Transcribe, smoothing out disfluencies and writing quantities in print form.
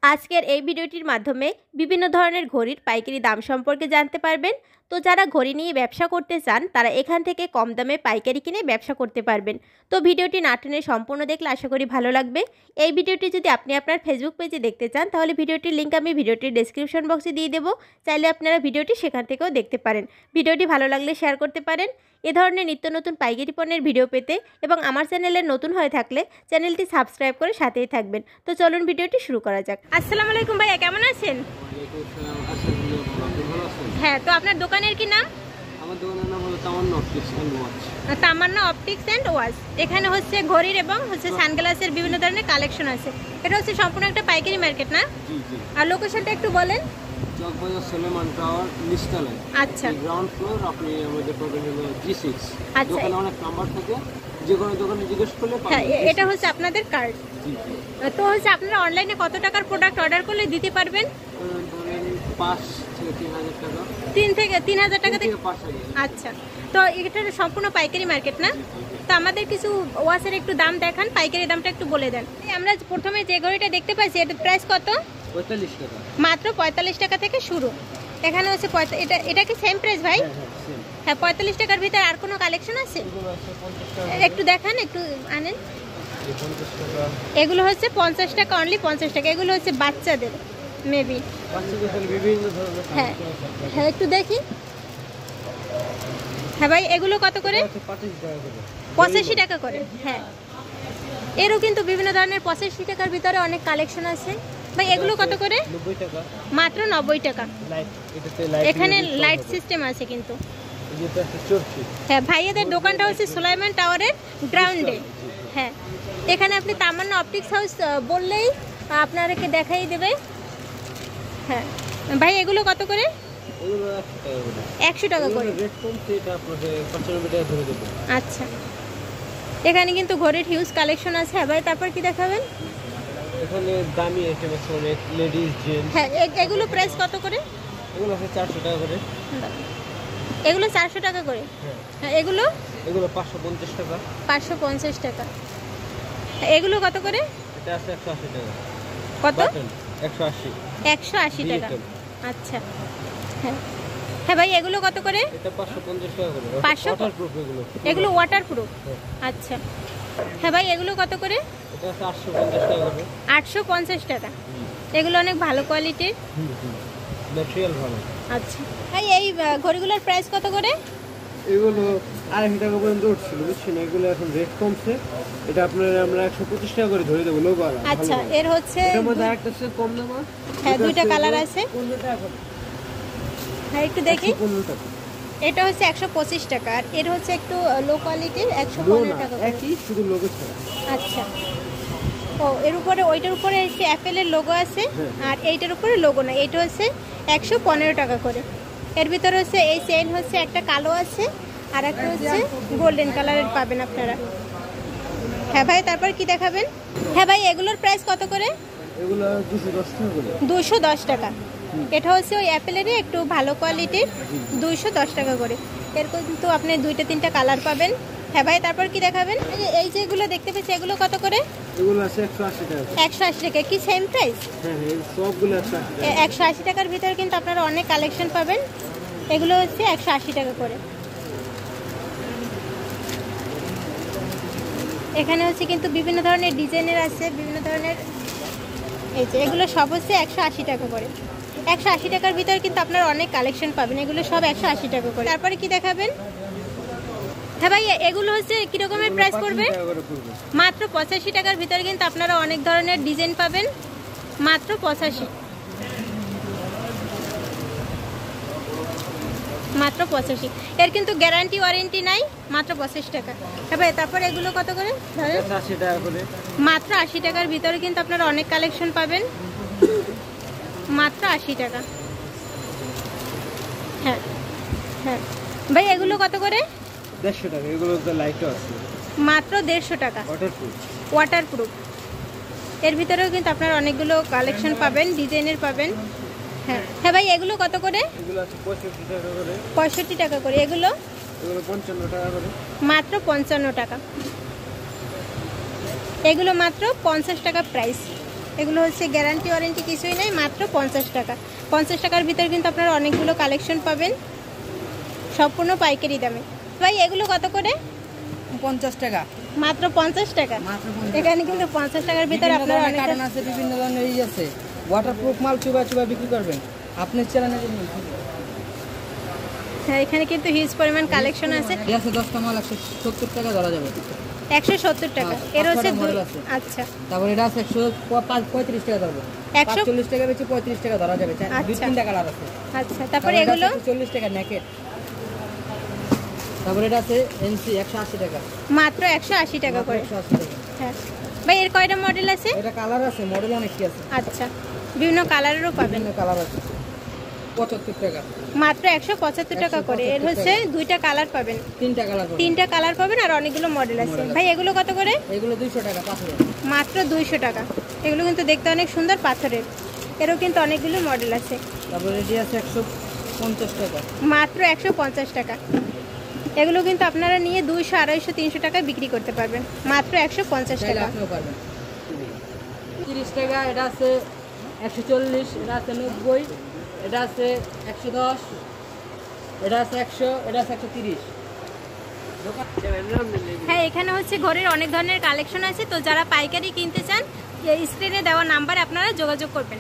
আজকের এই ভিডিওটির মাধ্যমে বিভিন্ন ধরনের ঘড়ির পাইকারি দাম সম্পর্কে জানতে পারবেন। তো যারা ঘড়ি নিয়ে ব্যবসা করতে চান তারা এখান থেকে কম দামে পাইকারি কিনে ব্যবসা করতে পারবেন। তো ভিডিওটি না টেনে সম্পূর্ণ দেখলে আশা করি ভালো লাগবে। এই ভিডিওটি যদি আপনি আপনার ফেসবুক পেজে দেখতে চান তাহলে ভিডিওটির লিঙ্ক আমি ভিডিওটির ডেসক্রিপশন বক্সে দিয়ে দেবো, চাইলে আপনারা ভিডিওটি সেখান থেকেও দেখতে পারেন। ভিডিওটি ভালো লাগলে শেয়ার করতে পারেন। এ ধরনের নিত্য নতুন পাইকারি পণ্যের ভিডিও পেতে এবং আমার চ্যানেলে নতুন হয়ে থাকলে চ্যানেলটি সাবস্ক্রাইব করে সাথেই থাকবেন। তো চলুন ভিডিওটি শুরু করা যাক। আসসালামু আলাইকুম ভাইয়া, কেমন আছেন? হ্যাঁ, তো আপনার দোকানের কি নাম? আমার দোকানের নাম হলো Tamanna optics and watch. Tamanna optics and watch. এখানে হচ্ছে ঘড়ির এবং হচ্ছে সানগ্লাসের বিভিন্ন ধরনের কালেকশন আছে। এটা হচ্ছে সম্পূর্ণ একটা পাইকারি মার্কেট না? জি জি। আর লোকেশনটা একটু বলেন। চকবাজার সুলেমান টাওয়ার নিচতলায়। আচ্ছা। গ্রাউন্ড ফ্লোর, আপনি আমাদের পাবেন হলো G6। আচ্ছা। দোকানে অনেক নাম্বার থাকে, যে কোনো দোকানে জিজ্ঞেস করলে পাবেন। হ্যাঁ, এটা হচ্ছে আপনাদের কার্ড। জি জি। তো হচ্ছে আপনারা অনলাইনে কত টাকার প্রোডাক্ট অর্ডার করলে দিতে পারবেন? ধরেন 5 থেকে 3000 টাকা। 3 থেকে 3000 টাকা থেকে 5000। আচ্ছা, তো এটা সম্পূর্ণ পাইকারি মার্কেট না? তো আমাদের কিছু ওয়াচের একটু দাম দেখান, পাইকারি দামটা একটু বলে দেন। আমরা প্রথমে যে ঘড়িটা দেখতে পাচ্ছি এটার প্রাইস কত? 45 টাকা। মাত্র 45 টাকা থেকে শুরু। এখানে হচ্ছে এটা কি সেম প্রাইস ভাই? হ্যাঁ, 45 টাকার ভিতরে আর কোনো কালেকশন আছে? একটু দেখান, একটু আনেন। এগুলো হচ্ছে 50 টাকা, অনলি 50 টাকা। এগুলো হচ্ছে বাচ্চাদের মেবি। বিভিন্ন ধরনের। হ্যাঁ হ্যাঁ, একটু দেখি। হ্যাঁ ভাই, এগুলো কত করে? 85 টাকা করে। হ্যাঁ, এরও কিন্তু বিভিন্ন ধরনের 85 টাকার ভিতরে অনেক কালেকশন আছে। ভাই এগুলো কত করে? 90 টাকা। মাত্র 90 টাকা। এখানে লাইট সিস্টেম আছে কিন্তু। হ্যাঁ, ভাইয়াদের দোকানটা হচ্ছে সুলাইমান টাওয়ারের গ্রাউন্ডে। হ্যাঁ, এখানে আপনি তামান্না অপটিক্স হাউস বললেই আপনাদেরকে দেখাই দেবে। হ্যাঁ ভাই, এগুলো কত করে? 100 টাকা করে। আচ্ছা, এখানে কিন্তু ঘড়ির হিউজ কালেকশন আছে। হ্যাঁ ভাই, তারপর কি দেখাবেন? এখানে দামি আইটেম আছে অনেক, লেডিস জেন্টস। হ্যাঁ, এগুলো প্রাইস কত করে? এগুলো আছে 400 টাকা করে। এগুলো 400 টাকা করে। হ্যাঁ, এগুলো 550 টাকা। 550 টাকা। এগুলো কত করে? এটা আছে 180 টাকা। কত? 180। 180 টাকা। আচ্ছা। হ্যাঁ হ্যাঁ ভাই, এগুলো কত করে? এটা 550 টাকা করে। 500? ওয়াটারপ্রুফ এগুলো। এগুলো ওয়াটারপ্রুফ। আচ্ছা। হ্যাঁ ভাই, এগুলো কত করে? এটা আছে 850 টাকা করে। 850 টাকা। এগুলো অনেক ভালো কোয়ালিটির। ম্যাটেরিয়াল ভালো। আচ্ছা ভাই, এই ঘড়িগুলোর প্রাইস কত করে? এগুলো 250 টাকা পর্যন্ত উঠছিল, বুঝছেন? এগুলো এখন রেট কমছে। এটা আপনার আমরা 125 টাকা করে ধরে দেবো, লোগো আলা। আচ্ছা, এর হচ্ছে এর মধ্যে একটা আছে কম দাম। হ্যাঁ, দুইটা কালার আছে। 15 টাকা। হ্যাঁ, একটু দেখি। 15 টাকা। এটা হচ্ছে 125 টাকা, আর এর হচ্ছে একটু লো কোয়ালিটির 115 টাকা। একই, শুধু লোগো ছাড়া। আচ্ছা। ও, এর উপরে ওইটার উপরে একটি অ্যাপেলের লোগো আছে, আর এইটার উপরে লোগো না। এটা হচ্ছে 115 টাকা করে। এর ভিতরে হচ্ছে এই চেইন হচ্ছে একটা কালো আছে, আর একটা হচ্ছে গোল্ডেন কালারের পাবেন আপনারা। হ্যাঁ ভাই, তারপর কি দেখাবেন? হ্যাঁ ভাই, এগুলোর প্রাইস কত করে? এগুলো 210 টাকা করে। 210 টাকা। এটা হচ্ছে ওই অ্যাপেলেরই একটু ভালো কোয়ালিটির, 210 টাকা করে। এর কিন্তু আপনি 2-3টা কালার পাবেন। হ্যাঁ ভাই, তারপর কি দেখাবেন? এই যেগুলো দেখতে পেয়েছি, এগুলো কত করে? এগুলো আছে 180 টাকা। 180 টাকা। কি সেম প্রাইস? হ্যাঁ হ্যাঁ, সবগুলো 180 টাকা। 180 টাকার ভিতরে কিন্তু আপনারা অনেক কালেকশন পাবেন। এগুলো হচ্ছে 180 টাকা করে। এখানে হচ্ছে কিন্তু বিভিন্ন ধরনের ডিজাইনের আছে, বিভিন্ন ধরনের। এই যে এগুলো সব হচ্ছে 180 টাকা করে। 180 টাকার ভিতরে কিন্তু আপনারা অনেক কালেকশন পাবেন। এগুলো সব 180 টাকা করে। তারপরে কি দেখাবেন? হ্যাঁ ভাই, এগুলো হচ্ছে কি রকমের প্রাইস পড়বে? মাত্র 85 টাকার ভিতরে কিন্তু আপনারা অনেক ধরনের ডিজাইন পাবেন। মাত্র 85। মাত্র 85। এর কিন্তু গ্যারান্টি ওয়ারেন্টি নাই। মাত্র 85 টাকা। হ্যাঁ ভাই, তারপর এগুলো কত করে? 80 টাকা করে। মাত্র 80 টাকার ভিতরে কিন্তু আপনারা অনেক কালেকশন পাবেন। মাত্র 80 টাকা। হ্যাঁ হ্যাঁ ভাই, এগুলো কত করে? 150 টাকা। এগুলো তো লাইটও আছে। মাত্র 150 টাকা। ওয়াটারপ্রুফ। ওয়াটারপ্রুফ। এর ভিতরেও কিন্তু আপনারা অনেকগুলো কালেকশন পাবেন, ডিজাইনের পাবেন। হ্যাঁ হ্যাঁ ভাই, এগুলো কত করে? এগুলো আছে 65 টাকা করে। 65 টাকা করে। এগুলো 55 টাকা করে। মাত্র 55 টাকা। এগুলো মাত্র 50 টাকা প্রাইস। এগুলো হচ্ছে গ্যারান্টি ওয়ারেন্টি কিছুই নেই, মাত্র 50 টাকা। 50 টাকার ভিতরে কিন্তু আপনারা অনেকগুলো কালেকশন পাবেন সম্পূর্ণ পাইকারি দামে। ভাই এগুলো কত করে? 50 টাকা, মাত্র 50 টাকা। মাত্র 50। এখানে কিন্তু 50 টাকার ভিতরে আপনারা অনেক কারণ আছে, বিভিন্ন ধরনের এই আছে ওয়াটারপ্রুফ মাল চুবা চুবা বিক্রি করবেন আপনি চ্যানেলের জন্য। হ্যাঁ, এখানে কিন্তু হিউজ পরিমাণ কালেকশন আছে। এই আছে 10টা মাল 170 টাকা ধরা যাবে। 170 টাকা। এর হচ্ছে আচ্ছা, তারপর এটা আছে 135 টাকা ধরবো। 140 টাকা বেচে 35 টাকা ধরা যাবে। দুই তিনটা কালার আছে। আচ্ছা, তারপরে এগুলো 40 টাকা নেকেট। তারপর এটা আছে এনসি 180 টাকা, মাত্র 180 টাকা করে। 180 টাকা। হ্যাঁ ভাই, এর কয়টা মডেল আছে? এটা কালার আছে, মডেল অনেকই আছে। আচ্ছা, বিভিন্ন কালারেরও পাবেন। বিভিন্ন কালার আছে। 75 টাকা, মাত্র 175 টাকা করে। এর হচ্ছে দুইটা কালার পাবেন, তিনটা কালার পাবেন আর অনেকগুলো মডেল আছে। ভাই এগুলো কত করে? এগুলো 200 টাকা পাথরের, মাত্র 200 টাকা। এগুলো কিন্তু দেখতে অনেক সুন্দর পাথরের, এরও কিন্তু অনেকগুলো মডেল আছে। তারপরে এটি আছে 150 টাকা, মাত্র 150 টাকা। এগুলো কিন্তু আপনারা নিয়ে 200, 250, 300 টাকায় বিক্রি করতে পারবেন, মাত্র 150 টাকা। আপনিও পারবেন। 30 টাকা, এটা আছে 140, এটা আছে 90, এটা আছে 110, এটা আছে 100, এটা আছে 130। হ্যাঁ, এখানে হচ্ছে ঘরের অনেক ধরনের কালেকশন আছে। তো যারা পাইকারি কিনতে চান, এই স্ক্রিনে দেওয়া নাম্বারে আপনারা যোগাযোগ করবেন।